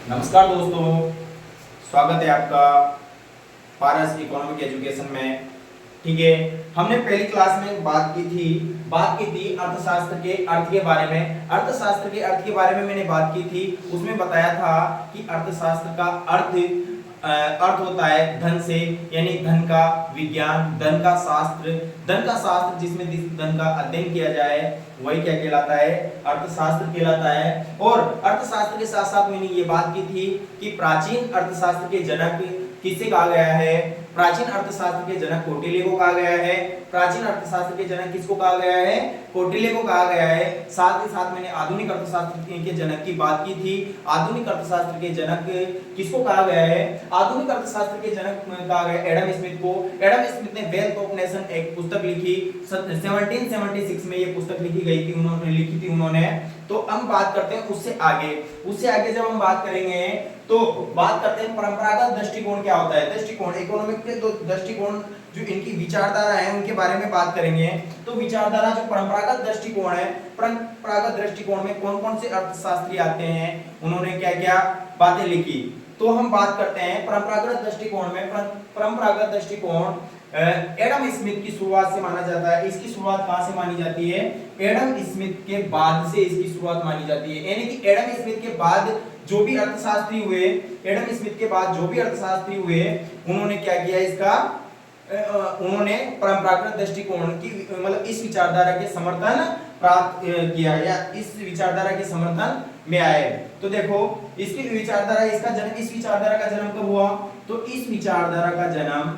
नमस्कार दोस्तों, स्वागत है आपका पारस इकोनॉमिक एजुकेशन में। ठीक है, हमने पहली क्लास में बात की थी अर्थशास्त्र के अर्थ के बारे में। अर्थशास्त्र के अर्थ के बारे में मैंने बात की थी, उसमें बताया था कि अर्थशास्त्र का अर्थ होता है धन से, यानी धन का विज्ञान, धन का शास्त्र जिसमें धन का अध्ययन किया जाए वही क्या कहलाता है, अर्थशास्त्र कहलाता है। और अर्थशास्त्र के साथ साथ मैंने ये बात की थी कि प्राचीन अर्थशास्त्र के जनक किसे कहा गया है, प्राचीन अर्थशास्त्र के जनक कौटिल्य को कहा गया है। प्राचीन अर्थशास्त्र के जनक किसको कहा गया है, कौटिल्य को कहा गया है। साथ ही साथ मैंने आधुनिक अर्थशास्त्र के जनक की बात की थी। आधुनिक अर्थशास्त्र के जनक किसको कहा गया है, आधुनिक अर्थशास्त्र के जनक कहा गया एडम स्मिथ को। एडम स्मिथ ने वेल्थ ऑफ नेशन एक पुस्तक लिखी, 1776 में ये पुस्तक लिखी गई थी, लिखी थी उन्होंने। तो हम बात करते हैं उससे आगे जब हम बात करेंगे तो बात करते हैं परंपरागत दृष्टिकोण क्या होता है। दृष्टिकोण इकोनॉमिक के दो दृष्टिकोण जो इनकी विचारधारा है उनके बारे में बात करेंगे। तो विचारधारा जो परंपरागत दृष्टिकोण है, परंपरागत दृष्टिकोण में कौन-कौन से अर्थशास्त्री आते हैं, उन्होंने क्या-क्या बातें लिखी। तो हम बात करते हैं परंपरागत दृष्टिकोण में। परंपरागत दृष्टिकोण एडम स्मिथ की शुरुआत से माना जाता है। इसकी शुरुआत कहां से मानी जाती है, एडम स्मिथ के बाद से इसकी शुरुआत मानी जाती है। यानी कि एडम स्मिथ के बाद जो भी अर्थशास्त्री हुए, एडम स्मिथ के बाद जो भी अर्थशास्त्री हुए, उन्होंने क्या किया, इसका उन्होंने परंपरागत दृष्टिकोण की मतलब इस विचारधारा के समर्थन प्राप्त किया या इस विचारधारा के समर्थन में आए। तो देखो इसकी विचारधारा, इसका जन्म, इस विचारधारा का जन्म कब हुआ, तो इस विचारधारा का जन्म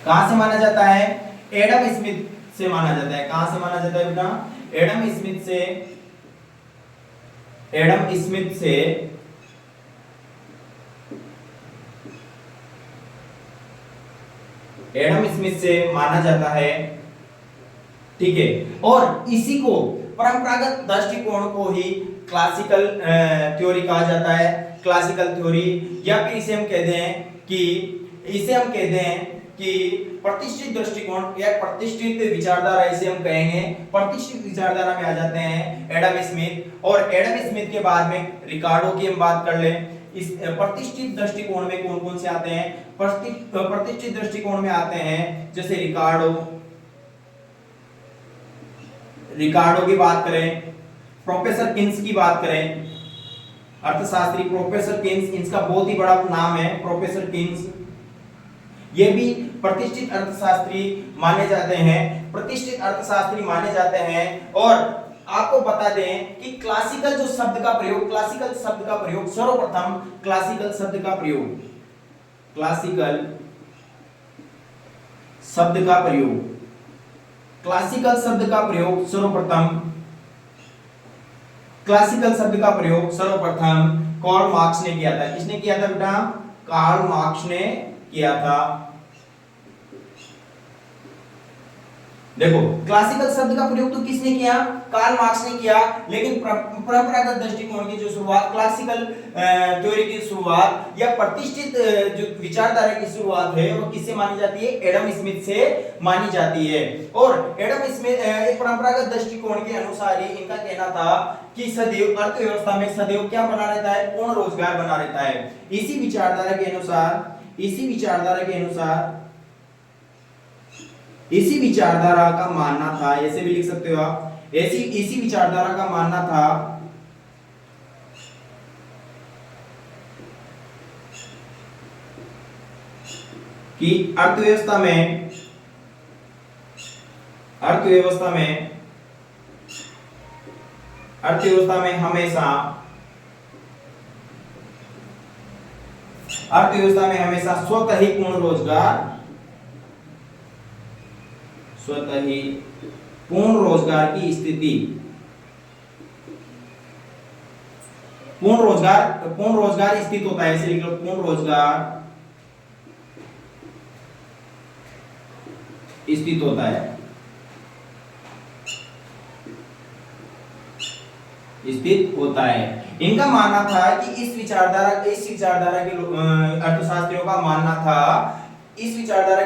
कहां से माना जाता है, एडम स्मिथ से माना जाता है। कहां से माना जाता है बेटा, एडम स्मिथ से माना जाता है। ठीक है, और इसी को परंपरागत दृष्टिकोण को ही क्लासिकल थ्योरी कहा जाता है। क्लासिकल थ्योरी, या फिर इसे हम कहते हैं कि प्रतिष्ठित दृष्टिकोण या प्रतिष्ठित विचारधारा, इसे हम कहेंगे। प्रतिष्ठित विचारधारा में आ जाते हैं एडम स्मिथ, और एडम स्मिथ के बाद में रिकार्डो की हम बात कर लें। इस प्रतिष्ठित दृष्टिकोण में कौन-कौन से आते हैं, प्रतिष्ठित दृष्टिकोण में आते हैं जैसे रिकार्डो की बात करें, प्रोफेसर किन्स की बात करें, अर्थशास्त्री प्रोफेसर किन्स, इनका बहुत ही बड़ा नाम है प्रोफेसर किन्स। ये भी प्रतिष्ठित अर्थशास्त्री माने जाते हैं, और आपको बता दें कि क्लासिकल शब्द का प्रयोग सर्वप्रथम क्लासिकल शब्द का सर्वप्रथम कार्ल मार्क्स ने किया था। किसने किया था बेटा, कार्ल मार्क्स ने किया था। देखो क्लासिकल शब्द का प्रयोग तो किसने किया, कार्ल मार्क्स ने किया, लेकिन परंपरागत दृष्टिकोण की जो शुरुआत, क्लासिकल थ्योरी की शुरुआत या प्रतिष्ठित जो विचारधारा की शुरुआत है वो किससे मानी जाती है, एडम स्मिथ से मानी जाती है। और एडम स्मिथ एक परंपरागत दृष्टिकोण के अनुसार ही इनका कहना था कि सदैव अर्थव्यवस्था में सदैव क्या बना रहता है, पूर्ण रोजगार बना रहता है। इसी विचारधारा के अनुसार का मानना था, ऐसे भी लिख सकते हो आप, इसी विचारधारा का मानना था कि अर्थव्यवस्था में हमेशा स्वतः ही पूर्ण रोजगार की स्थिति, पूर्ण रोजगार स्थित होता है। ऐसे लिख लो, पूर्ण रोजगार स्थित होता है। इनका मानना था कि इस विचारधारा के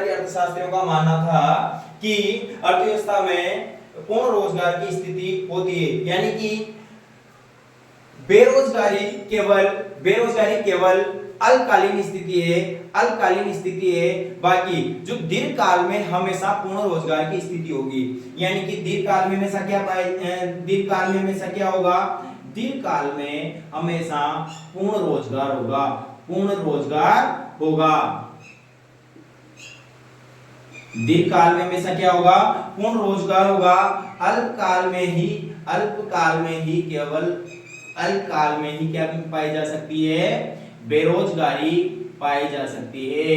अर्थशास्त्रियों का मानना था कि अर्थव्यवस्था में पूर्ण रोजगार की स्थिति होती है। यानी कि बेरोजगारी केवल अल्पकालीन स्थिति है, बाकी जो दीर्घकाल में हमेशा पूर्ण रोजगार की स्थिति होगी। यानी कि दीर्घकाल में हमेशा क्या होगा, दीर्घकाल में हमेशा पूर्ण रोजगार होगा, दीर्घकाल में हमेशा क्या होगा, पूर्ण रोजगार होगा। अल्पकाल में ही क्या पाई जा सकती है, बेरोजगारी पाई जा सकती है,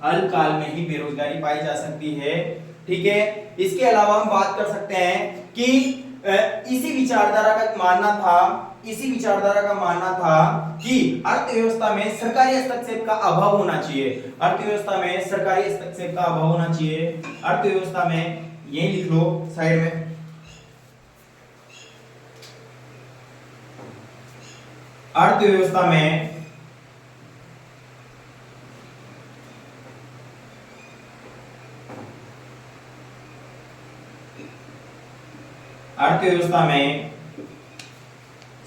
अल्पकाल में ही बेरोजगारी पाई जा सकती है। ठीक है, इसके अलावा हम बात कर सकते हैं कि इसी विचारधारा का मानना था कि अर्थव्यवस्था में सरकारी हस्तक्षेप का अभाव होना चाहिए, अर्थव्यवस्था में ये लिख लो साइड में, अर्थव्यवस्था में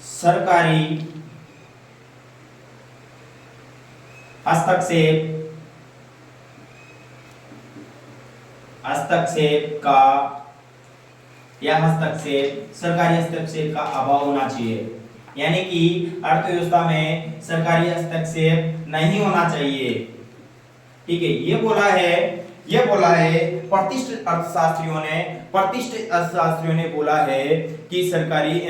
सरकारी हस्तक्षेप का अभाव होना चाहिए। यानी कि अर्थव्यवस्था में सरकारी हस्तक्षेप नहीं होना चाहिए। ठीक है, ये बोला है प्रतिष्ठित अर्थशास्त्रियों ने बोला है कि सरकारी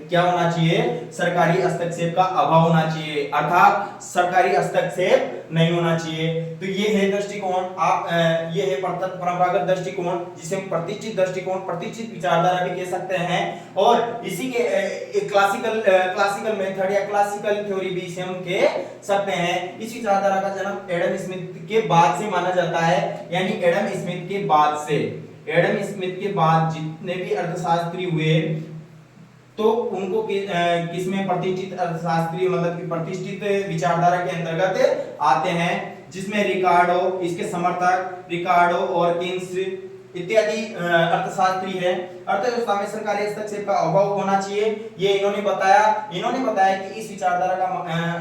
क्या होना चाहिए, सरकारी हस्तक्षेप का अभाव होना चाहिए, अर्थात सरकारी हस्तक्षेप नहीं होना चाहिए। तो ये है दृष्टिकोण, ये है परंपरागत दृष्टिकोण, जिसे हम प्रतिष्ठित विचारधारा भी कह सकते हैं। और इसी के क्लासिकल मेथड या क्लासिकल थ्योरी भी इसे हम कह सकते हैं। इस विचारधारा का जन्म एडम स्मिथ के बाद से माना जाता है। यानी एडम स्मिथ के बाद जितने भी अर्थशास्त्री हुए तो उनको किसमें प्रतिष्ठित अर्थशास्त्री मतलब कि प्रतिष्ठित विचारधारा के अंतर्गत आते हैं, जिसमें रिकार्डो, इसके समर्थक रिकार्डो और किन्स इत्यादि अर्थशास्त्री है। अर्थव्यवस्था में सरकारी हस्तक्षेप का अभाव होना चाहिए, ये इन्होंने बताया कि इस विचारधारा का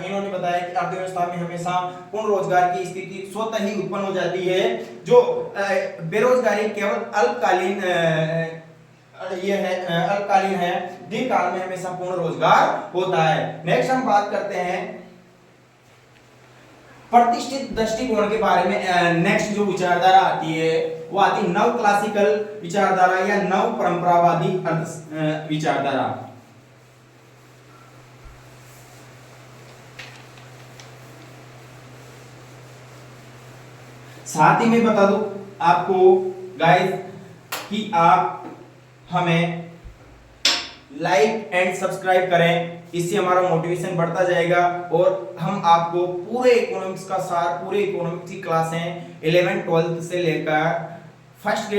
इन्होंने बताया कि अर्थव्यवस्था में हमेशा पूर्ण रोजगार की स्थिति स्वतः ही उत्पन्न हो जाती है, जो बेरोजगारी केवल अल्पकालीन है, दीर्घकाल में हमेशा पूर्ण रोजगार होता है। नेक्स्ट हम बात करते हैं प्रतिष्ठित दृष्टिकोण के बारे में। नेक्स्ट जो विचारधारा आती है वो आती है नव क्लासिकल विचारधारा या नव परंपरावादी विचारधारा। साथ ही में बता दूं आपको गाइस कि आप हमें लाइक एंड सब्सक्राइब करें, इससे हमारा मोटिवेशन बढ़ता जाएगा और हम आपको पूरे इकोनॉमिक्स का सार, पूरे इकोनॉमिक्स की क्लासें 11 12 से लेकर फर्स्ट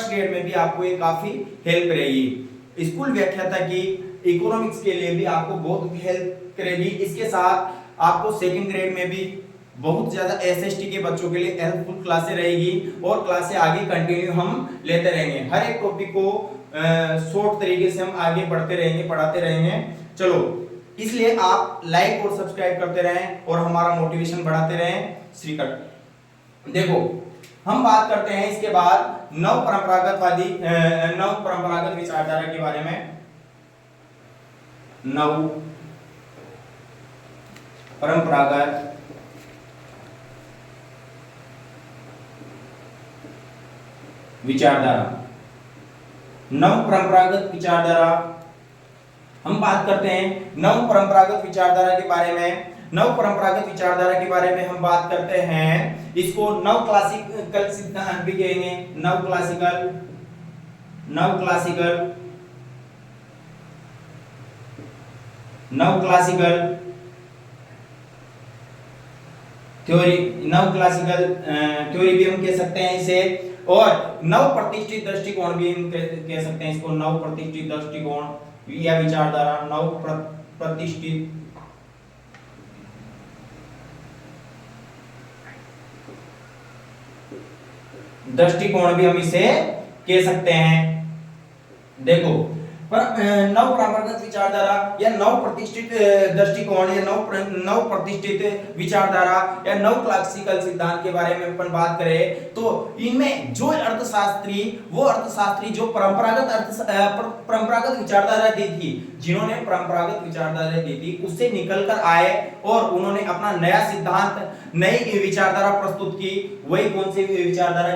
ग्रेड में भी आपको ये काफी हेल्प करेगी। स्कूल व्याख्याता की इकोनॉमिक्स के लिए भी आपको बहुत हेल्प करेगी। इसके साथ आपको सेकंड ग्रेड में भी बहुत ज्यादा एसएसटी के बच्चों के लिए हेल्पफुल क्लासें रहेगी और क्लासें आगे कंटिन्यू हम लेते रहेंगे। हर एक टॉपिक को शॉर्ट तरीके से हम आगे पढ़ाते रहेंगे। चलो, इसलिए आप लाइक और सब्सक्राइब करते रहें और हमारा मोटिवेशन बढ़ाते रहें। श्रीकट देखो, हम बात करते हैं इसके बाद नव परंपरागत विचारधारा के बारे में। नव परंपरागत विचारधारा हम बात करते हैं नव परंपरागत विचारधारा के बारे में। नव परंपरागत विचारधारा के बारे में हम बात करते हैं, इसको नव क्लासिकल सिद्धांत भी कहेंगे। नव क्लासिकल थ्योरी भी हम कह सकते हैं इसे, और नव प्रतिष्ठित दृष्टिकोण भी हम कह सकते हैं इसको। नव प्रतिष्ठित दृष्टिकोण या विचारधारा, नव प्रतिष्ठित दृष्टिकोण भी हम इसे कह सकते हैं। देखो, पर नव परंपरागत विचारधारा या नव प्रतिष्ठित दृष्टिकोण या नव प्रतिष्ठित विचारधारा या नव क्लासिकल सिद्धांत के बारे में अपन बात करें तो इनमें जो अर्थशास्त्री वो अर्थशास्त्री जो परंपरागत विचारधारा दी थी, जिन्होंने परंपरागत विचारधारा दी थी उससे निकल कर आए और उन्होंने अपना नया सिद्धांत नई विचारधारा प्रस्तुत की। वही कौन सी विचारधारा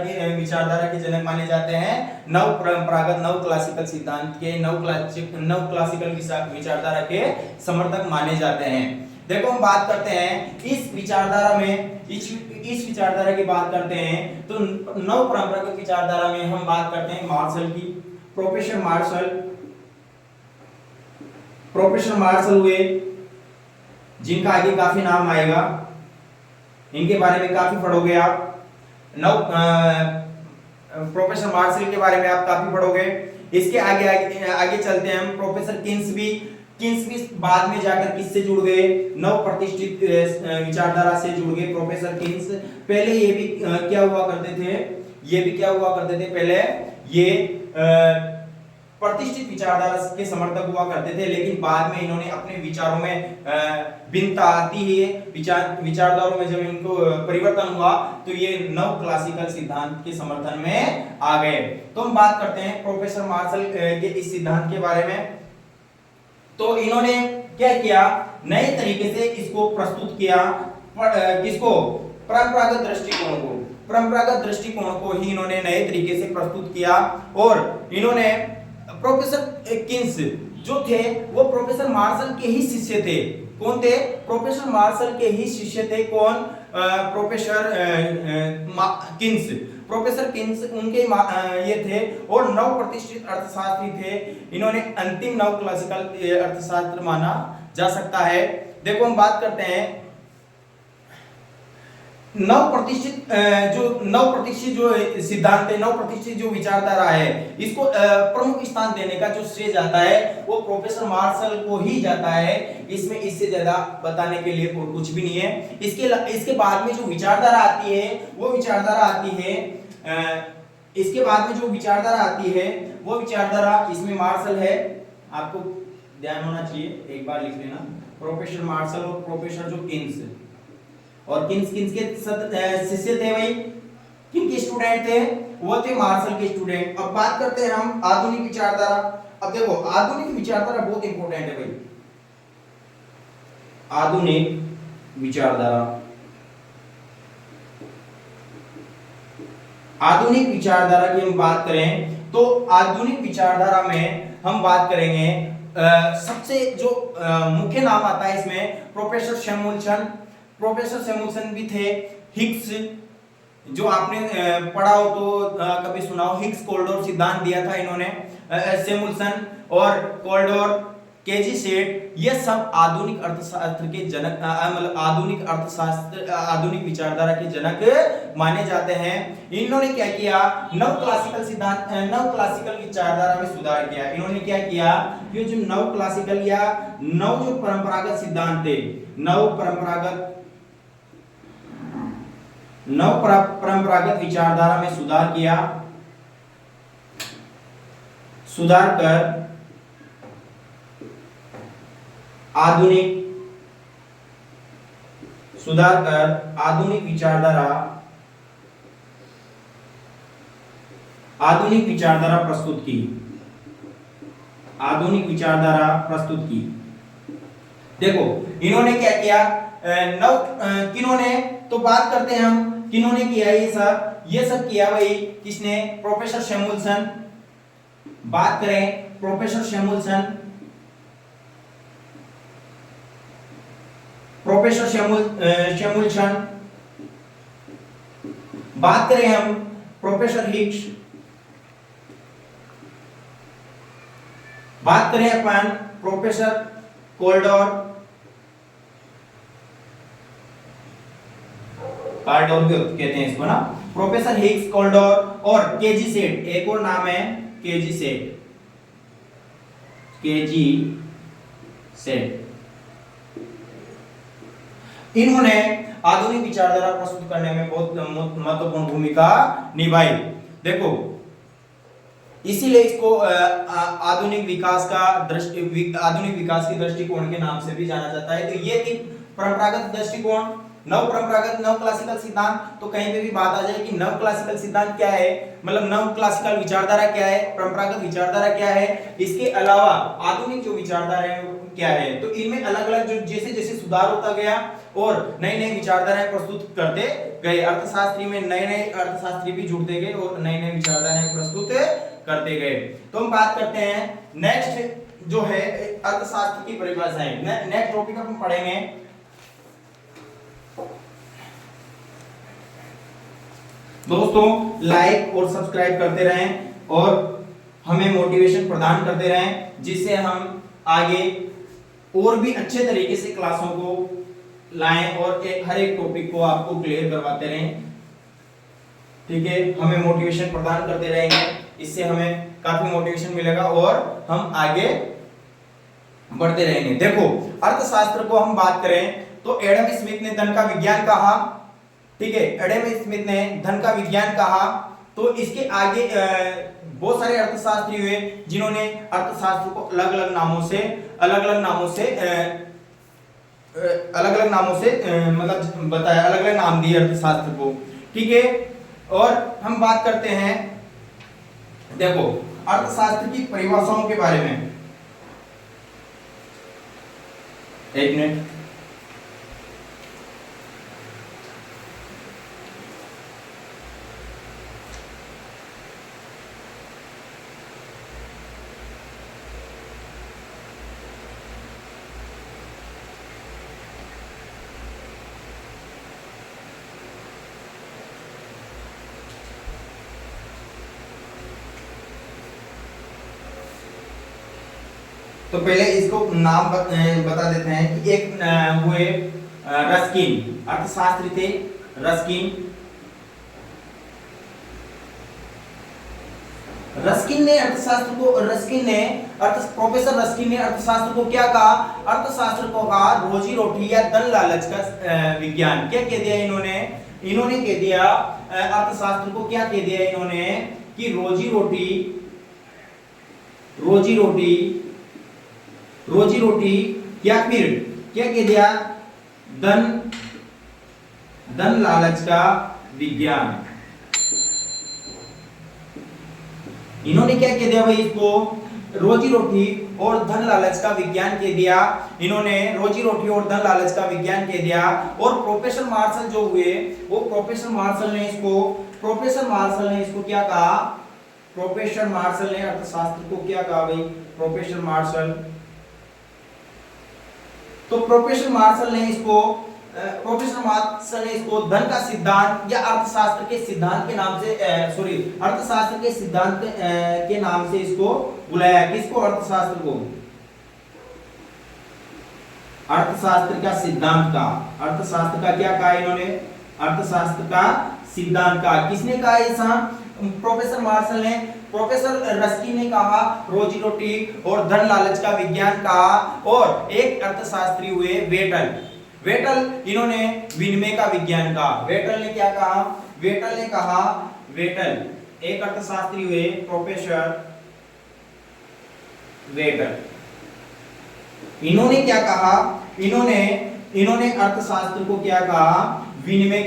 के जनक माने जाते हैं? नव परंपरागत नव क्लासिकल सिद्धांत के नव क्लासिकल विचारधारा के समर्थक माने जाते हैं। देखो हम बात करते हैं इस विचारधारा में, इस विचारधारा की बात करते हैं तो नव परंपरागत विचारधारा में हम बात करते हैं मार्शल की। प्रोफेसर मार्शल हुए, जिनका आगे काफी नाम आएगा, इनके बारे में काफी पढ़ोगे आप। प्रोफेसर मार्शल के बारे में आप काफी पढ़ोगे। इसके आगे चलते हैं हम। प्रोफेसर किन्सबी बाद में जाकर किससे जुड़ गए? नव प्रतिष्ठित विचारधारा से जुड़ गए प्रोफेसर किन्स। पहले ये भी क्या हुआ करते थे पहले ये प्रतिष्ठित विचारधारा के समर्थक हुआ करते थे, लेकिन बाद में इन्होंने अपने विचारों में भिन्नता आती है, विचारधाराओं में जब इनको परिवर्तन हुआ तो ये नव क्लासिकल सिद्धांत के समर्थन में आ गए। तो हम बात करते हैं प्रोफेसर मार्शल के इस सिद्धांत के बारे में। तो इन्होंने क्या किया? नए तरीके से इसको प्रस्तुत किया। किसको? परंपरागत दृष्टिकोण को ही इन्होंने नए तरीके से प्रस्तुत किया। और इन्होंने प्रोफेसर किन्स जो थे वो प्रोफेसर मार्शल के ही शिष्य थे। कौन थे? प्रोफेसर मार्शल के ही शिष्य थे। कौन? Professor Keynes. प्रोफेसर किन्स उनके ये थे और नव प्रतिष्ठित अर्थशास्त्री थे। इन्होंने अंतिम नव क्लासिकल अर्थशास्त्र माना जा सकता है। देखो हम बात करते हैं नव प्रतिष्ठित जो सिद्धांत है, नव प्रतिष्ठित जो विचारधारा है, इसको प्रमुख स्थान देने का जो श्रेय जाता है वो प्रोफेसर मार्शल को ही जाता है। इसमें इससे ज्यादा बताने के लिए कुछ भी नहीं है। इसके बाद में जो विचारधारा आती है वो विचारधारा इसमें मार्शल है। आपको ध्यान होना चाहिए, एक बार लिख लेना। प्रोफेसर मार्शल और प्रोफेसर जो किन्स, और किन्स के शिष्य थे भाई, किनके स्टूडेंट थे? वो थे मार्शल के स्टूडेंट। अब बात करते हैं हम आधुनिक विचारधारा। अब देखो आधुनिक विचारधारा बहुत इंपॉर्टेंट है भाई। आधुनिक विचारधारा की हम बात करें तो आधुनिक विचारधारा में हम बात करेंगे सबसे जो मुख्य नाम आता है इसमें प्रोफेसर सैमुअल्सन भी थे। हिग्स, जो आपने पढ़ा हो तो कभी सुना हो, हिग्स कोल्डोर सिद्धांत दिया था इन्होंने। सैमुअल्सन और कोल्डोर, केजी सेट, ये सब आधुनिक अर्थशास्त्र के जनक, मतलब आधुनिक विचारधारा के जनक माने जाते हैं। इन्होंने क्या किया? नव क्लासिकल विचारधारा में सुधार किया। इन्होंने क्या किया? ये जो नव क्लासिकल या नव जो परंपरागत सिद्धांत थे, नव परंपरागत विचारधारा में सुधार किया। सुधार कर आधुनिक विचारधारा प्रस्तुत की। देखो इन्होंने क्या किया? किन्होंने, तो बात करते हैं हम किन्होंने किया ये सब किया भाई। किसने? Professor Samuelson. बात करें प्रोफेसर सैमुअल्सन, बात करें हम प्रोफेसर हिग्स, बात करें अपन प्रोफेसर कोल्डोर भी कहते हैं इसको ना, प्रोफेसर हिग्स, कोल्डोर और केजी सेट, एक और नाम है केजी सेट। इन्होंने आधुनिक विचारधारा प्रस्तुत करने में बहुत महत्वपूर्ण भूमिका निभाई। देखो इसीलिए इसको आधुनिक विकास की दृष्टिकोण के नाम से भी जाना जाता है। तो ये थी परंपरागत दृष्टिकोण, नव परंपरागत, नव क्लासिकल सिद्धांत। तो कहीं पे भी बात आ जाए कि नव क्लासिकल सिद्धांत क्या है, मतलब नव क्लासिकल विचारधारा क्या है, परंपरागत विचारधारा क्या है, इसके अलावा आधुनिक जो विचारधारा है क्या है। तो इनमें अलग अलग जो जैसे जैसे सुधार होता गया और नई नई विचारधाराएं प्रस्तुत करते गए, अर्थशास्त्री में नए नए अर्थशास्त्री भी जुड़ते गए और नई नई विचारधाराएं प्रस्तुत करते गए। तो हम बात करते हैं नेक्स्ट जो है अर्थशास्त्र की परिभाषाएं। नेक्स्ट टॉपिक हम पढ़ेंगे दोस्तों। लाइक और सब्सक्राइब करते रहें और हमें मोटिवेशन प्रदान करते रहें, जिससे हम आगे और भी अच्छे तरीके से क्लासों को लाएं और हर एक टॉपिक को आपको क्लियर करवाते रहें। ठीक है, हमें मोटिवेशन प्रदान करते रहेंगे, इससे हमें काफी मोटिवेशन मिलेगा और हम आगे बढ़ते रहेंगे। देखो, अर्थशास्त्र को हम बात करें तो एडम स्मिथ ने धन का विज्ञान कहा। ठीक है, एडम स्मिथ ने धन का विज्ञान कहा। तो इसके आगे बहुत सारे अर्थशास्त्री हुए जिन्होंने अर्थशास्त्र को अलग अलग नामों से मतलब बताया, अलग अलग नाम दिए अर्थशास्त्र को। ठीक है, और हम बात करते हैं देखो अर्थशास्त्र की परिभाषाओं के बारे में। एक मिनट, तो पहले इसको नाम बता देते हैं कि एक हुए रस्किन, अर्थशास्त्री थे रस्किन। प्रोफेसर रस्किन ने अर्थशास्त्र को क्या कहा? अर्थशास्त्र को कहा रोजी रोटी या धन लालच का विज्ञान। क्या कह दिया इन्होंने? इन्होंने कह दिया अर्थशास्त्र को क्या कह दिया इन्होंने कि रोजी रोटी या फिर क्या कह दिया? धन लालच का विज्ञान। इन्होंने क्या कह दिया भाई? इसको रोजी रोटी और धन लालच का विज्ञान कह दिया। इन्होंने रोजी रोटी और धन लालच का विज्ञान कह दिया। और प्रोफेसर मार्शल जो हुए, वो प्रोफेसर मार्शल ने इसको क्या कहा? प्रोफेसर मार्शल ने अर्थशास्त्र को क्या कहा भाई? प्रोफेसर मार्शल ने इसको धन का सिद्धांत या अर्थशास्त्र के सिद्धांत के नाम से अर्थशास्त्र के सिद्धांत के नाम से इसको बुलाया। किसको? अर्थशास्त्र को। अर्थशास्त्र का सिद्धांत का, अर्थशास्त्र का क्या कहा इन्होंने? अर्थशास्त्र का सिद्धांत का। किसने कहा ऐसा? प्रोफेसर मार्शल ने। प्रोफेसर रस्किन ने कहा रोजी रोटी और धन लालच का विज्ञान कहा। और एक अर्थशास्त्री हुए वेटल, इन्होंने विनिमय का विज्ञान कहा। वेटल ने क्या कहा? वेटल एक अर्थशास्त्री हुए प्रोफेसर वेटल। इन्होंने क्या कहा? इन्होंने अर्थशास्त्र को क्या कहा? विनिमय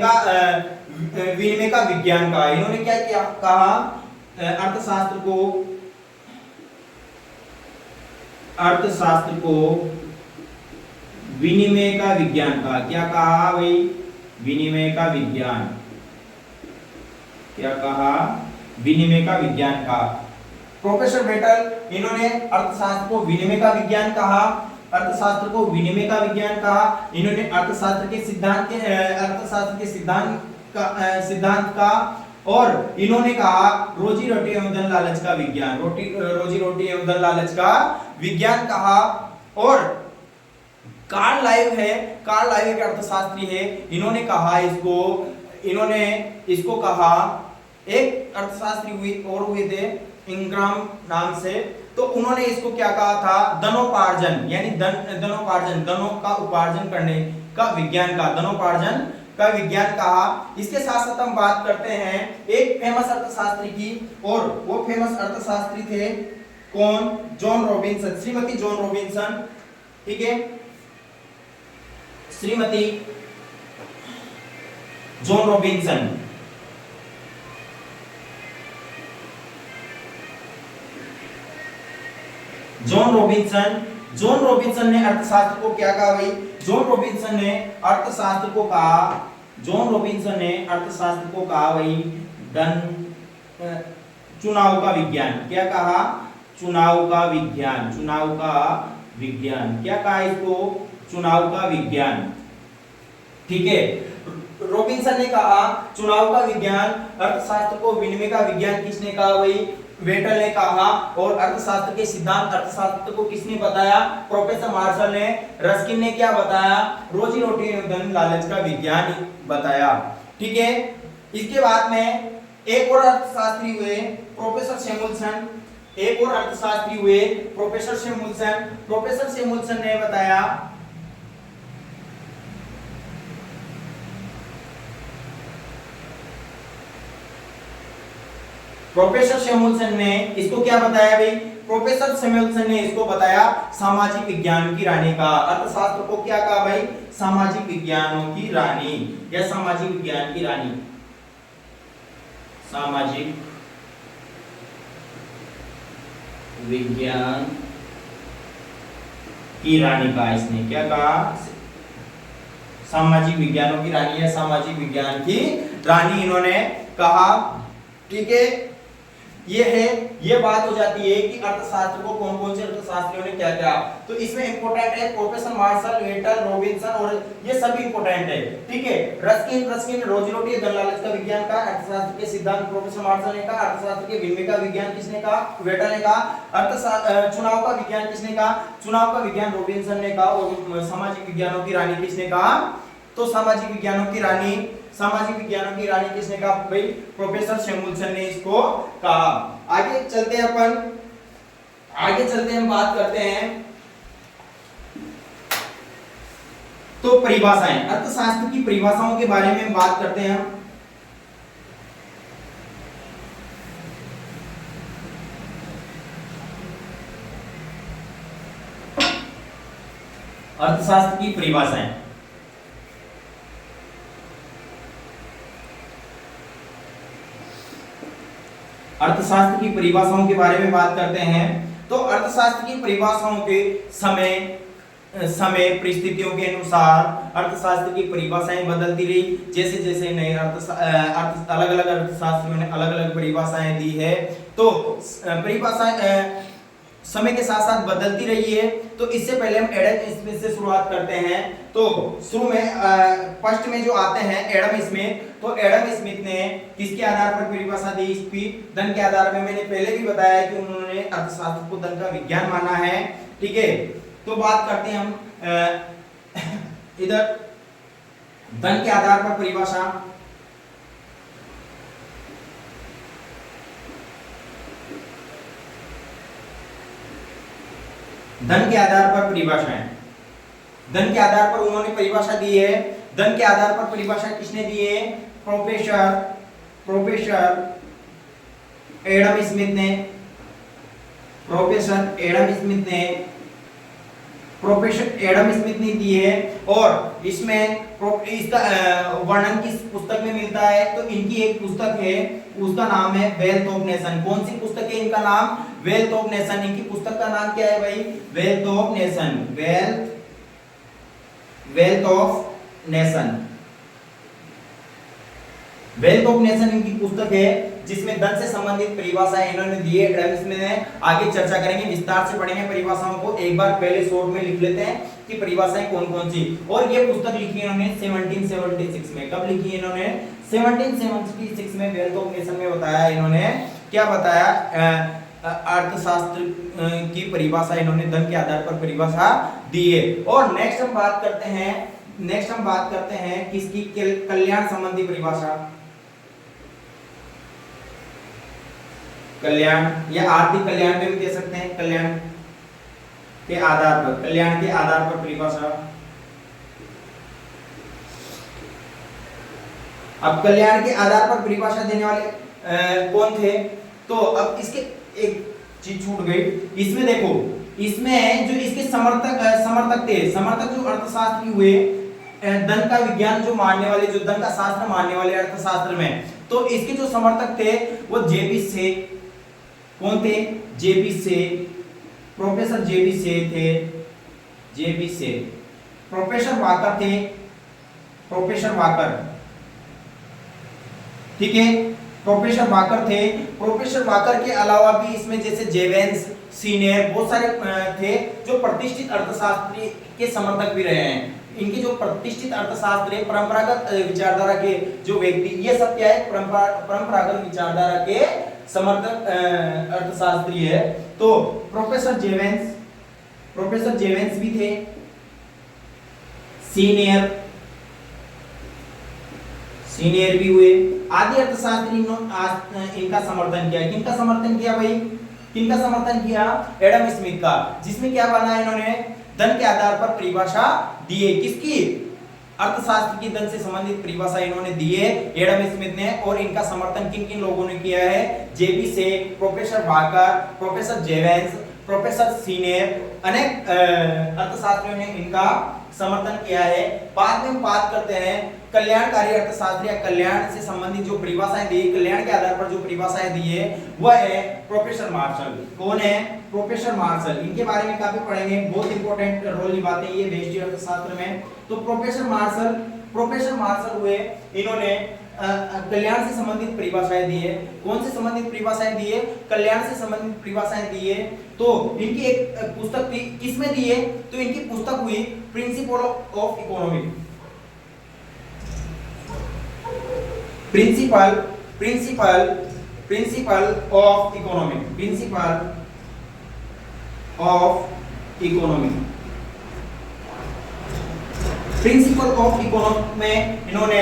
का विज्ञान कहा। इन्होंने क्या कहा? अर्थशास्त्र को विनिमय का विज्ञान कहा। क्या कहा भाई? विनिमय का विज्ञान। क्या कहा? विनिमय का विज्ञान कहा। प्रोफेसर वेटल, इन्होंने अर्थशास्त्र को विनिमय का विज्ञान कहा। इन्होंने अर्थशास्त्र के सिद्धांत का और इन्होंने कहा रोजी रोटी एवं धन लालच का विज्ञान। रोजी रोटी एवं धन लालच का विज्ञान कहा। और कार्ल लाइव एक अर्थशास्त्री है। इन्होंने इसको कहा, एक अर्थशास्त्री हुए थे इंग्राम नाम से। तो उन्होंने इसको क्या कहा था? धनोपार्जन, यानी धनों का उपार्जन करने का विज्ञान का, धनोपार्जन का विज्ञान कहा। इसके साथ साथ हम बात करते हैं एक फेमस अर्थशास्त्री की, और वो फेमस अर्थशास्त्री थे कौन? John Robinson, Shrimati John Robinson. ठीक है, Shrimati John Robinson. John Robinson ने अर्थशास्त्र को क्या कहा भाई? जॉन रॉबिन्सन ने अर्थशास्त्र को कहा भाई चुनाव का विज्ञान। क्या कहा? चुनाव का विज्ञान। क्या कहा इसको? चुनाव का विज्ञान। ठीक है, रॉबिन्सन ने कहा चुनाव का विज्ञान। अर्थशास्त्र को विनिमय का विज्ञान किसने कहा भाई? वेटल ने कहा। और अर्थशास्त्र के सिद्धांत अर्थशास्त्र को किसने बताया? प्रोफेसर मार्शल ने। रस्किन ने क्या बताया? रोजी रोटी एवं लालच का विज्ञान बताया। ठीक है, इसके बाद में एक और अर्थशास्त्री हुए प्रोफेसर सैमुअल्सन। प्रोफेसर सैमुअल्सन ने बताया प्रोफेसर सैमुअल्सन ने इसको क्या बताया भाई? प्रोफेसर सैमुअल्सन ने इसको बताया सामाजिक विज्ञान की रानी का। अर्थशास्त्र को क्या कहा भाई? सामाजिक विज्ञानों की रानी या सामाजिक विज्ञान की रानी। सामाजिक विज्ञान की रानी का इसने क्या कहा? सामाजिक विज्ञानों की रानी या सामाजिक विज्ञान की रानी इन्होंने कहा। ठीक है, ये बात हो जाती है कि अर्थशास्त्र को कौन कौन से अर्थशास्त्रियों ने क्या क्या। तो इसमें इंपोर्टेंट है प्रोफेसर मार्शल, वेटल, रॉबिन्सन, और ये सभी इंपोर्टेंट है। ठीक है, रस्किन रोजी रोटी धन लालच का विज्ञान का। अर्थशास्त्र के सिद्धांत प्रोफेसर मार्शल ने कहा। अर्थशास्त्र के विनिमय का विज्ञान किसने कहा? वेटल ने कहा। चुनाव का विज्ञान किसने कहा? चुनाव का विज्ञान रॉबिन्सन ने कहा। और सामाजिक विज्ञानों की रानी किसने कहा? तो सामाजिक विज्ञानों की रानी किसने कहा भाई? प्रोफेसर सैमुअल्सन ने इसको कहा। आगे चलते हैं हम बात करते हैं तो परिभाषाएं, अर्थशास्त्र की परिभाषाओं के बारे में बात करते हैं। अर्थशास्त्र की परिभाषाएं, अर्थशास्त्र की परिभाषाओं के बारे में बात करते हैं। तो अर्थशास्त्र की परिभाषाओं के समय परिस्थितियों के अनुसार अर्थशास्त्र की परिभाषाएं बदलती रही। जैसे जैसे नए अलग अलग अर्थशास्त्रियों ने अलग अलग परिभाषाएं दी है, तो परिभाषाएं समय के साथ साथ बदलती रही है। तो इससे पहले हम एडम स्मिथ से शुरुआत करते हैं। तो शुरू में फर्स्ट में जो आते हैं एडम स्मिथ। तो एडम स्मिथ ने किसके आधार पर परिभाषा दी इसकी? धन के आधार में। मैंने पहले भी बताया कि उन्होंने अर्थशास्त्र को धन का विज्ञान माना है। ठीक है, तो बात करते हैं हम इधर धन के आधार पर परिभाषा। धन के आधार पर परिभाषाएं, धन के आधार पर उन्होंने परिभाषा दी है। धन के आधार पर परिभाषा किसने दी है? प्रोफेसर एडम स्मिथ ने। प्रोफेसर एडम स्मिथ ने दी है। और इसमें इसका वर्णन किस पुस्तक में मिलता है? तो इनकी एक पुस्तक है, उसका नाम है वेल्थ ऑफ नेशन। कौन सी पुस्तक है इनका नाम? Wealth of nation. इनकी पुस्तक का नाम क्या है भाई? Wealth of nation. Wealth of nation इनकी पुस्तक है, जिसमें धन से संबंधित परिभाषाएं इन्होंने दी है। एडम स्मिथ ने। आगे चर्चा करेंगे, विस्तार से पढ़ेंगे परिभाषाओं को। एक बार पहले शॉर्ट में लिख लेते हैं कि परिभाषाएं कौन कौन सी। और ये पुस्तक लिखी इन्होंने 1776 में। कब लिखी इन्होंने? 1776 में। वेल्थ ऑफ नेशन में बताया इन्होंने, क्या बताया? अर्थशास्त्र की परिभाषा इन्होंने धन के आधार पर परिभाषा दी है। और नेक्स्ट हम बात करते हैं किसकी? कल्याण संबंधी परिभाषा। कल्याण या आर्थिक कल्याण में भी कह सकते हैं। कल्याण के आधार पर परिभाषा। अब कल्याण के आधार पर परिभाषा देने वाले कौन थे? तो अब इसके एक चीज छूट गई, इसमें देखो, इसमें जो इसके समर्थक थे, समर्थक जो अर्थशास्त्री हुए, धन का विज्ञान जो मानने वाले, जो धन का शास्त्र मानने वाले अर्थशास्त्र में, तो इसके जो समर्थक थे वो जेबी से, कौन थे? जेबी से, प्रोफेसर जेबी से थे, जेबी से। प्रोफेसर वाकर थे, प्रोफेसर वाकर, ठीक है, प्रोफेसर वाकर थे। प्रोफेसर वाकर के अलावा भी इसमें जैसे जेवेंस, सीनियर, बहुत सारे थे जो प्रतिष्ठित अर्थशास्त्री के समर्थक भी रहे हैं। इनके जो प्रतिष्ठित अर्थशास्त्री, परंपरागत विचारधारा के जो व्यक्ति, ये सब क्या है? परंपरागत विचारधारा के समर्थक अर्थशास्त्री है। तो प्रोफेसर जेवेंस भी थे, सीनियर भी हुए। आदि अर्थशास्त्री इनका समर्थन किया। किनका समर्थन किया भाई? किनका समर्थन किया? एडम स्मिथ का, जिसमें क्या बनाया इन्होंने? धन के आधार पर परिभाषा दी है। किसकी? अर्थशास्त्र की धन से संबंधित परिभाषा इन्होंने दी है एडम स्मिथ ने। और इनका समर्थन किन किन लोगों ने किया है? जेबी से, professor Walker, professor Jevons, professor Senior, अनेक अर्थशास्त्रियों ने इनका समर्थन किया है। बाद में हम बात करते हैं कल्याणकारी अर्थशास्त्र या कल्याण से संबंधित जो परिभाषाएं दी, कल्याण के आधार पर जो परिभाषाएं दी है, वह है प्रोफेसर मार्शल। कौन है? Professor Marshall. इनके बारे में काफी पढ़ेंगे, बहुत इंपॉर्टेंट रोल निभाते हैं ये व्यष्टि अर्थशास्त्र में। तो प्रोफेसर मार्शल हुए, इन्होंने कल्याण से संबंधित परिभाषाएं दी है। कौन से संबंधित परिभाषाएं दी है? कल्याण से संबंधित परिभाषाएं दी है। तो इनकी एक पुस्तक थी, किसमें दी है? तो इनकी पुस्तक हुई principle of economic. Principle of economic, principle of economic. Principle of economic में इन्होंने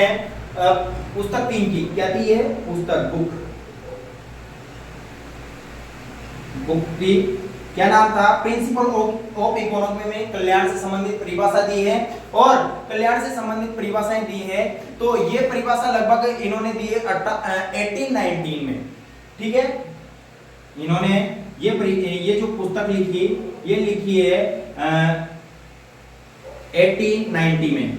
पुस्तक 3 की, क्या थी ये पुस्तक? बुक की क्या नाम था? प्रिंसिपल ऑफ इकोनॉमी में कल्याण से संबंधित परिभाषा दी है और कल्याण से संबंधित परिभाषाएं दी है। तो ये परिभाषा लगभग इन्होंने दी है 1819 में, ठीक है। इन्होंने ये जो पुस्तक लिखी, ये लिखी है 1890 में।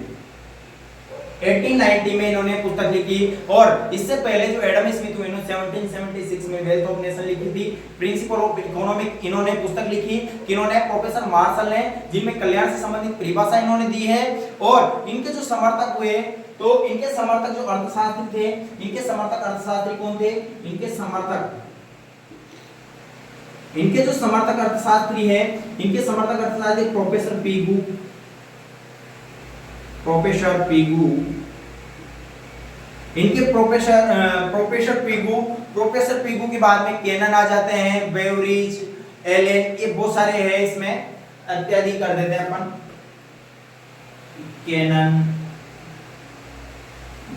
1890 में इन्होंने पुस्तक लिखी। और इससे पहले जो एडम स्मिथ हुए, इन्होंने 1776 में वेल्थ ऑफ नेशन लिखी थी। प्रिंसिपल ऑफ इकोनॉमिक इन्होंने पुस्तक लिखी, किन्होंने? प्रोफेसर मार्शल ने, जिनमें कल्याण से संबंधित परिभाषा इन्होंने दी है। और इनके जो समर्थक हुए, तो इनके समर्थक जो अर्थशास्त्री थे, इनके समर्थक अर्थशास्त्री कौन थे? इनके जो समर्थक अर्थशास्त्री है, इनके समर्थक अर्थशास्त्री प्रोफेसर पीगू, इनके प्रोफेसर पीगू के बाद में केनन आ जाते हैं, बेवरिज, एलेन, ये बहुत सारे हैं, इसमें इत्यादि कर देते हैं अपन। केनन,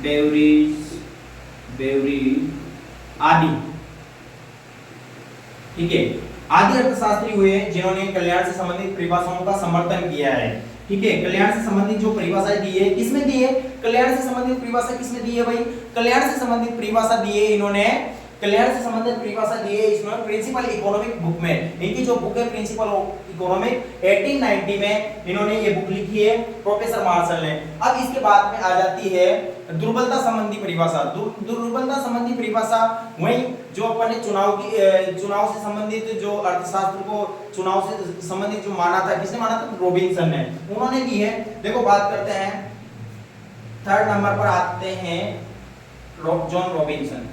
बेवरिज आदि, ठीक है। आदि अर्थशास्त्री हुए जिन्होंने कल्याण से संबंधित परिभाषाओं का समर्थन किया है, ठीक है। कल्याण से संबंधित जो परिभाषाएं दी है, किसमें दी है? कल्याण से संबंधित परिभाषा किसमें दी है भाई? कल्याण से संबंधित परिभाषा दी है इन्होंने, कल्याण से संबंधित परिभाषा दी है इसमें प्रिंसिपल इकोनॉमिक बुक में। इनकी जो बुक है प्रिंसिपल इकोनॉमिक, 1890 में इन्होंने ये बुक लिखी है प्रोफेसर मार्शल ने। अब इसके बाद में आ जाती है दुर्बलता संबंधी परिभाषा। दुर्बलता संबंधी परिभाषा वही जो अपन ने चुनाव से संबंधित जो अर्थशास्त्र को चुनाव से संबंधित जो माना था, किसने माना था? रॉबिन्सन ने, उन्होंने दी है। देखो बात करते हैं, 3rd नंबर पर आते हैं जॉन रॉबिन्सन।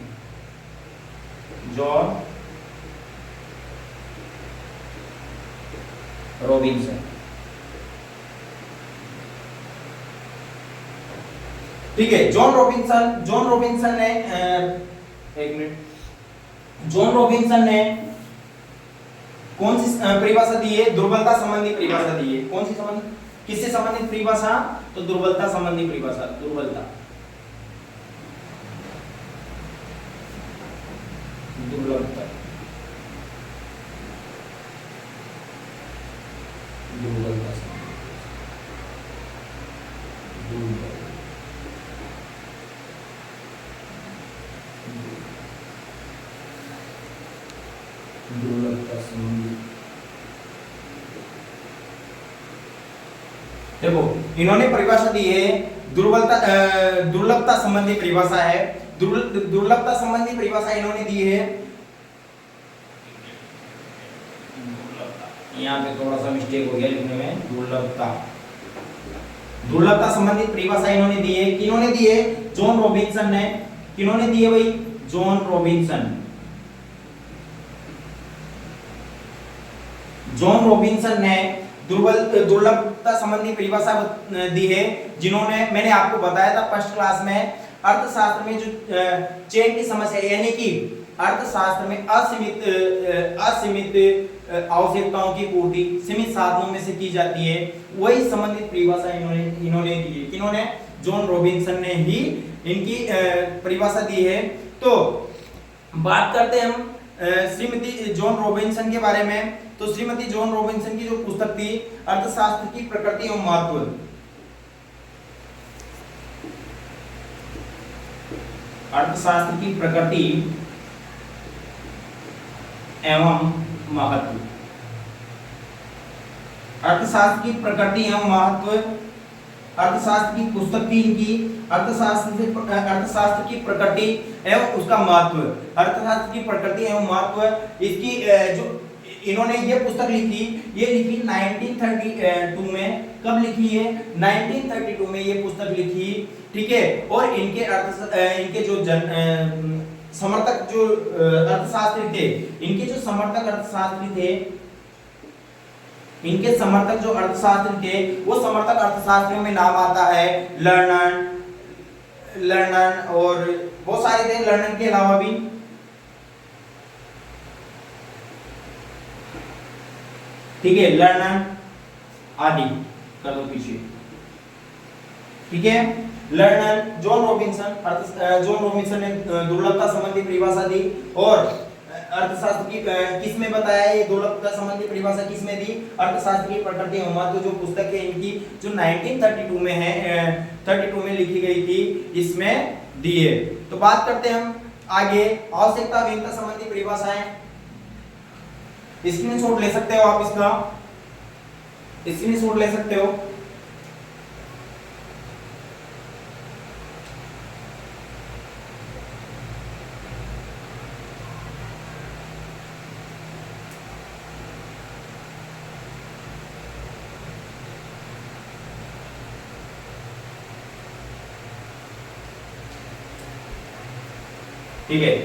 ठीक है। जॉन रॉबिन्सन ने एक मिनट, जॉन रॉबिन्सन ने कौन सी परिभाषा दी है? दुर्बलता संबंधी परिभाषा दी है। कौन सी संबंधी, किससे संबंधित परिभाषा? तो दुर्बलता संबंधी परिभाषा। दुर्बलता देखो इन्होंने परिभाषा दी है दुर्लभता संबंधी परिभाषा है। दुर्लभता संबंधी परिभाषा इन्होंने दी है। यहाँ पे थोड़ा सा मिस्टेक हो गया लिखने में, दुर्लभता संबंधित परिभाषा इन्होंने दी है। किन्होंने दी है? जॉन रॉबिन्सन ने। किन्होंने दी है भाई? John Robinson. जॉन रॉबिन्सन ने दुर्लभता संबंधी परिभाषा दी है, जिन्होंने मैंने आपको बताया था फर्स्ट क्लास में अर्थशास्त्र में जो चेन की समस्या यानी कि अर्थशास्त्र में असीमित आवश्यकताओं की पूर्ति सीमित साधनों में से की जाती है, वही संबंधित परिभाषा इन्होंने दी है। किन्होंने? जॉन रॉबिन्सन ने ही इनकी परिभाषा दी है। तो बात करते हैं हम श्रीमती जॉन रॉबिन्सन के बारे में। तो श्रीमती जॉन रॉबिन्सन की जो पुस्तक थी अर्थशास्त्र की प्रकृति एवं महत्व, अर्थशास्त्र की प्रकृति एवं महत्व, अर्थशास्त्र की प्रकृति एवं महत्व, अर्थशास्त्र की पुस्तक थी इनकी, अर्थशास्त्र की प्रकृति एवं उसका महत्व, अर्थशास्त्र की प्रकृति एवं महत्व। इसकी जो इन्होंने ये पुस्तक लिखी, ये लिखी 1932 में। कब लिखी है? 1932 में ये पुस्तक लिखी, ठीक है। और इनके जो समर्थक जो अर्थशास्त्री थे, इनके जो समर्थक अर्थशास्त्री थे, इनके समर्थक जो अर्थशास्त्री थे, वो समर्थक अर्थशास्त्रियों में नाम आता है लर्नन और बहुत सारे थे। लर्नन के अलावा भी ठीक है, लर्नन आदि कर दो पीछे, ठीक है। लर्नन, जॉन रॉबिन्सन ने दुर्लभता संबंधी परिभाषा दी और अर्थशास्त्र की किस में बताया? ये दुर्लभता संबंधी परिभाषा किस में दी? अर्थशास्त्र की प्रकृति एवं महत्व जो पुस्तक है इनकी, जो 1932 में है, 32 में लिखी गई थी, इसमें दी है। तो बात करते हैं हम आगे आवश्यकता भिन्नता संबंधी परिभाषाएं। स्क्रीनशॉट ले सकते हो आप, इसका स्क्रीनशॉट ले सकते हो। ठीक है,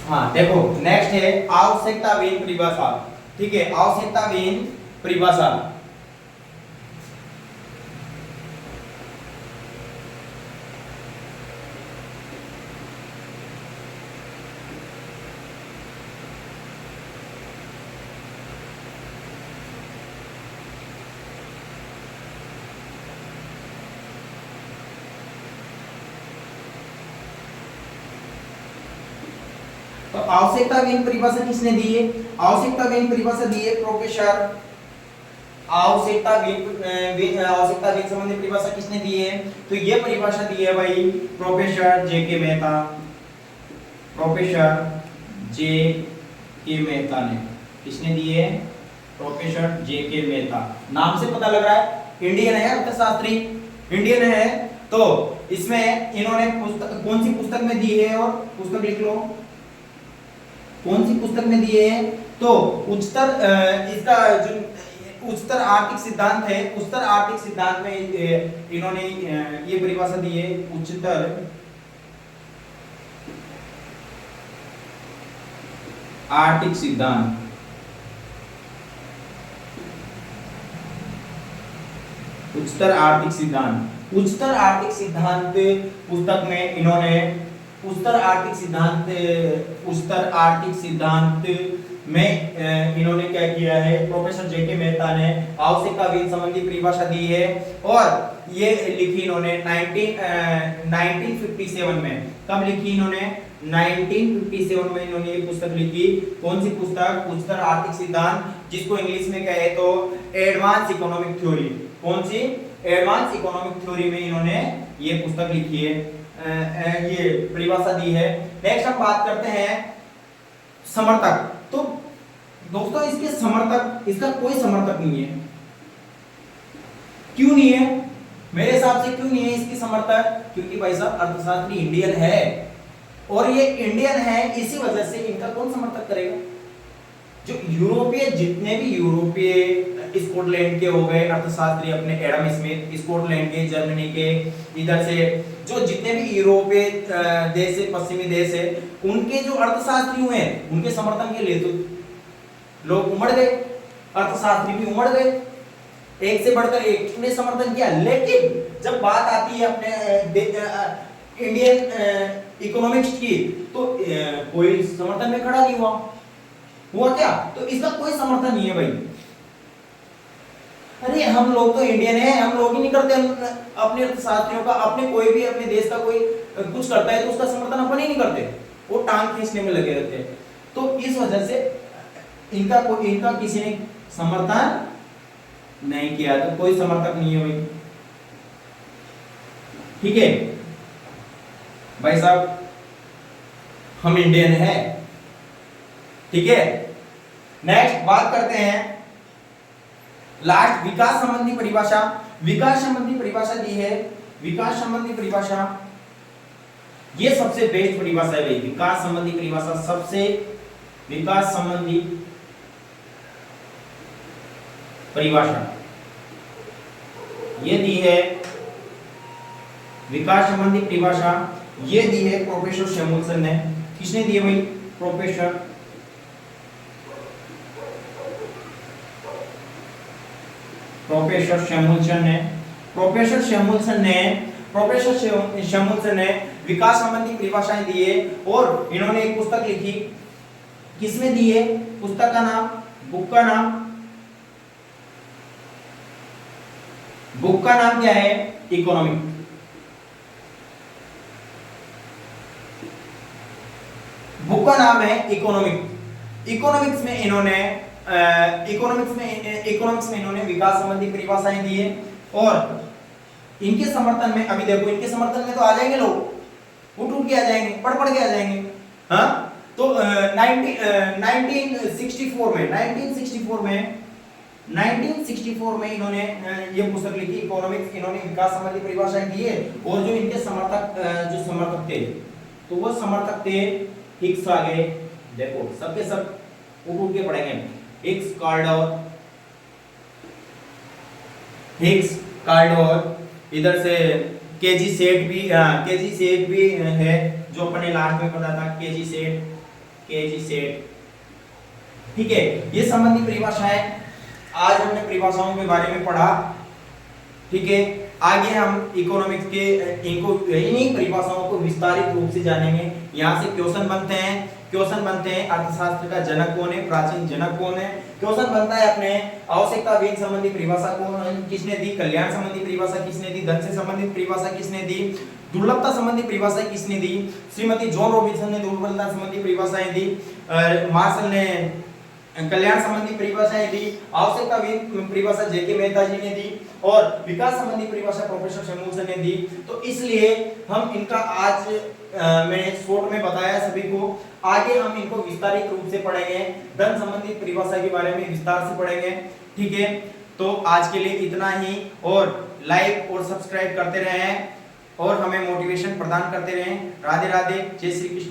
हाँ देखो नेक्स्ट है आवश्यकताहीन परिभाषा। ठीक है, आवश्यकताहीन परिभाषा। तो आवश्यकताहीन परिभाषा किसने दी है? आवश्यकताहीन परिभाषा दी है प्रोफेसर। आवश्यकताहीन संबंधी परिभाषा किसने दी है? तो ये परिभाषा दी है भाई professor J K. Mehta. Professor J K. Mehta ने किसने दी है? Professor J K. मेहता। नाम से पता लग रहा है इंडियन है, अर्थशास्त्री इंडियन है। तो इसमें इन्होंने कौन सी पुस्तक में दी है और पुस्तक लिख लो कौन सी पुस्तक में दिए हैं। तो उच्चतर इसका जो उच्चतर आर्थिक सिद्धांत है, उच्चतर आर्थिक सिद्धांत में इन्होंने ये परिभाषा दी है उच्चतर आर्थिक सिद्धांत। उच्चतर आर्थिक सिद्धांत, उच्चतर आर्थिक सिद्धांत पुस्तक में इन्होंने उच्चतर आर्थिक सिद्धांत में इन्होंने क्या किया है, प्रोफेसर जेके मेहता ने आवश्यकता विहीन संबंधी परिभाषा दी है और ये लिखी इन्होंने 1957 में। कब लिखी इन्होंने? 1957 में इन्होंने ये पुस्तक लिखी। कौन सी पुस्तक? उच्चतर आर्थिक सिद्धांत, जिसको इंग्लिश में कहे तो एडवांस इकोनॉमिक थ्योरी। कौन सी? एडवांस इकोनॉमिक थ्योरी में इन्होंने ये पुस्तक लिखी है, ये परिभाषा दी है। नेक्स्ट हम बात करते हैं समर्थक। तो दोस्तों इसके समर्थक, इसका कोई समर्थक नहीं है। क्यों नहीं है? मेरे हिसाब से क्यों नहीं है इसकी समर्थक? क्योंकि भाई साहब अर्थशास्त्री इंडियन है और ये इंडियन है, इसी वजह से इनका कौन समर्थक करेगा? जो यूरोपीय, जितने भी यूरोपीय, स्कॉटलैंड के हो गए अर्थशास्त्री अपने एडम स्मिथ, स्कॉटलैंड के, जर्मनी के, इधर से जो जितने भी यूरोपीय देश है, पश्चिमी देश है, उनके जो अर्थशास्त्री हुए उनके समर्थन के लिए तो लोग उमड़ गए, अर्थशास्त्री भी उमड़ गए, एक से बढ़कर एक ने समर्थन किया। लेकिन जब बात आती है अपने इंडियन इकोनॉमिक्स की तो कोई समर्थन में खड़ा नहीं हुआ क्या? तो इसका कोई समर्थन नहीं है भाई। अरे हम लोग तो इंडियन है, हम लोग ही नहीं करते अपने अर्थशास्त्रियों का, अपने कोई भी अपने देश का कोई कुछ करता है तो उसका समर्थन अपन ही नहीं करते, वो टांग खींचने में लगे रहते हैं। तो इस वजह से इनका किसी ने समर्थन नहीं किया, तो कोई समर्थक नहीं है भाई। ठीक है भाई साहब, हम इंडियन है। ठीक है, नेक्स्ट बात करते हैं लास्ट विकास संबंधी परिभाषा। विकास संबंधी परिभाषा दी है, विकास संबंधी परिभाषा ये सबसे बेस्ट परिभाषा है भाई। विकास संबंधी परिभाषा सबसे, विकास संबंधी परिभाषा ये दी है, विकास संबंधी परिभाषा ये दी है प्रोफेसर शैमुलसन ने। किसने दी है भाई? प्रोफेसर शैमुलसन ने। प्रोफेसर शैमुलसन ने विकास संबंधी परिभाषाएं दी है और इन्होंने एक पुस्तक लिखी। किसमें दी है? पुस्तक का नाम, बुक का नाम क्या है? इकोनॉमिक। बुक का नाम है इकोनॉमिक। इकोनॉमिक्स में इन्होंने विकास संबंधी परिभाषाएं दी है और इनके समर्थन में, अभी देखो इनके समर्थन में तो आ जाएंगे लोग, उठ के आ जाएंगे, पढ़ के आ जाएंगे। हाँ, तो 1964 में इन्होंने ये पुस्तक लिखी इकोनॉमिक्स। इन्होंने विकास संबंधी परिभाषाएं दी है और जो इनके समर्थक थे तो वो समर्थक थे हिग्स आ गए। देखो सबके सब उठ के पढ़ेंगे। हिग्स, कार्डोर, इधर से केजी सेट भी है जो अपने लास्ट में पता था, केजी सेट। ठीक है, ये संबंधी परिभाषा है। आज हमने परिभाषाओं के बारे में पढ़ा। ठीक है, आगे हम इकोनॉमिक्स के इन्हीं परिभाषाओं को विस्तारित रूप से जानेंगे। यहाँ से क्वेश्चन बनते हैं अर्थशास्त्र का जनक कौन है, प्राचीन जनक कौन है। क्वेश्चन बनता है अपने आवश्यकता विहीन संबंधी परिभाषा किसने दी, कल्याण संबंधी परिभाषा किसने दी, धन से संबंधित परिभाषा किसने दी, दुर्लभता संबंधी परिभाषा किसने दी। श्रीमती जॉन रॉबिन्सन ने दुर्लभता संबंधी परिभाषाएं दी, मार्शल ने कल्याण संबंधी परिभाषाएं दी, आवश्यकता विहीन परिभाषा जेके मेहता जी ने दी और विकास संबंधी परिभाषा प्रोफेसर शैमुलसन ने दी। तो इसलिए हम इनका आज मैंने शॉर्ट में बताया सभी को। आगे हम इनको विस्तारित रूप से पढ़ेंगे, धन संबंधी परिभाषा के बारे में विस्तार से पढ़ेंगे। ठीक है, तो आज के लिए इतना ही और लाइक और सब्सक्राइब करते रहें और हमें मोटिवेशन प्रदान करते रहें। राधे राधे, जय श्री कृष्ण।